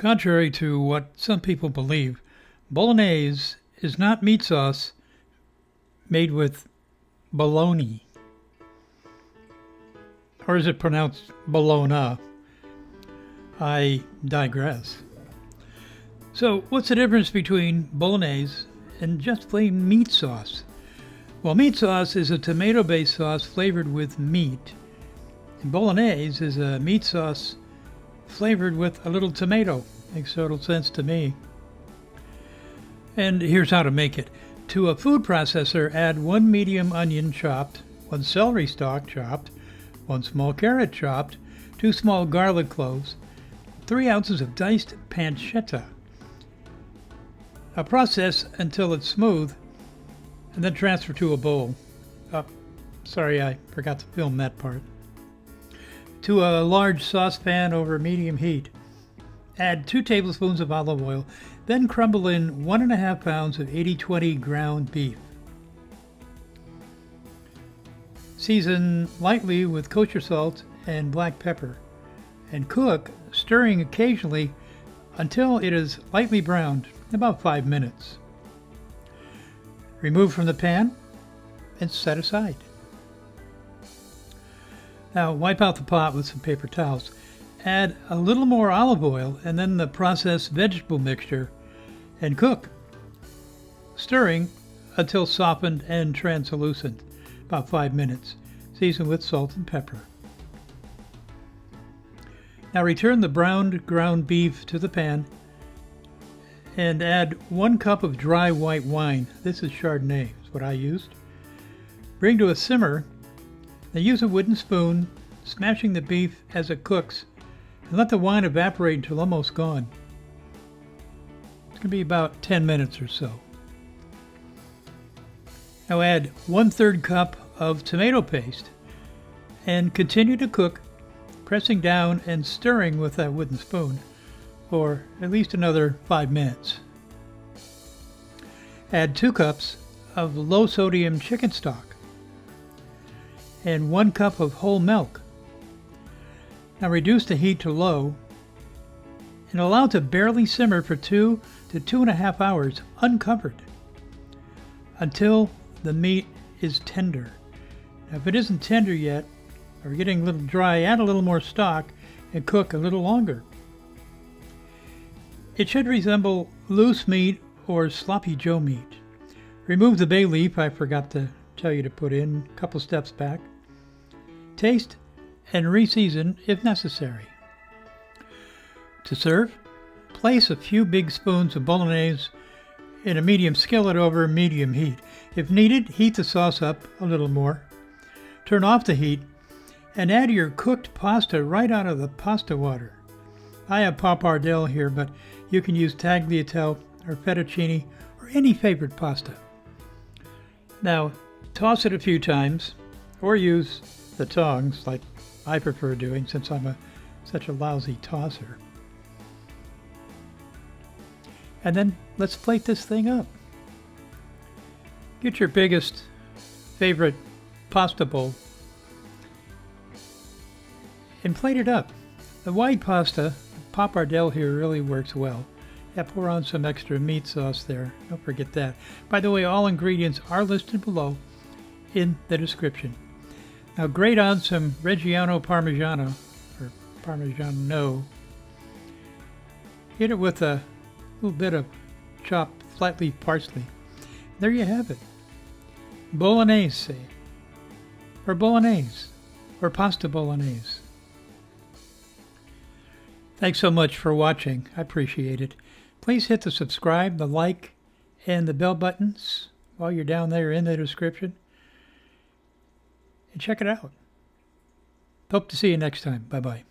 Contrary to what some people believe, Bolognese is not meat sauce made with bologna. Or is it pronounced Bologna? I digress. So, what's the difference between Bolognese and just plain meat sauce? Well, meat sauce is a tomato-based sauce flavored with meat. And Bolognese is a meat sauce flavored with a little tomato. Makes total sense to me. And here's how to make it. To a food processor, add 1 medium onion chopped, 1 celery stalk chopped, 1 small carrot chopped, 2 small garlic cloves, 3 ounces of diced pancetta. Now process until it's smooth, and then transfer to a bowl. Sorry, I forgot to film that part. To a large saucepan over medium heat, add 2 tablespoons of olive oil, then crumble in 1.5 pounds of 80/20 ground beef. Season lightly with kosher salt and black pepper, and cook, stirring occasionally until it is lightly browned, about 5 minutes. Remove from the pan and set aside. Now wipe out the pot with some paper towels. Add a little more olive oil and then the processed vegetable mixture and cook, stirring until softened and translucent, about 5 minutes. Season with salt and pepper. Now return the browned ground beef to the pan and add 1 cup of dry white wine. This is Chardonnay, is what I used. Bring to a simmer, then use a wooden spoon, smashing the beef as it cooks, and let the wine evaporate until almost gone. It's going to be about 10 minutes or so. Now add 1/3 cup of tomato paste and continue to cook, pressing down and stirring with that wooden spoon for at least another 5 minutes. Add 2 cups of low sodium chicken stock and 1 cup of whole milk. Now reduce the heat to low and allow to barely simmer for 2 to 2.5 hours uncovered until the meat is tender. Now if it isn't tender yet or getting a little dry, add a little more stock and cook a little longer. It should resemble loose meat or sloppy Joe meat. Remove the bay leaf, I forgot to tell you to put in a couple steps back. Taste and re-season if necessary. To serve, place a few big spoons of Bolognese in a medium skillet over medium heat. If needed, heat the sauce up a little more. Turn off the heat and add your cooked pasta right out of the pasta water. I have Pappardelle here, but you can use tagliatelle or fettuccine or any favorite pasta. Now, toss it a few times or use the tongs like I prefer doing since I'm such a lousy tosser. And then let's plate this thing up. Get your biggest favorite pasta bowl and plate it up. The white pasta, Pappardelle here, really works well. Yeah, pour on some extra meat sauce there. Don't forget that. By the way, all ingredients are listed below in the description. Now grate on some Reggiano Parmigiano, or Parmigiano. Hit it with a little bit of chopped flat leaf parsley. There you have it. Bolognese, or Bolognese, or pasta Bolognese. Thanks so much for watching. I appreciate it. Please hit the subscribe, the like, and the bell buttons while you're down there in the description. And check it out. Hope to see you next time. Bye-bye.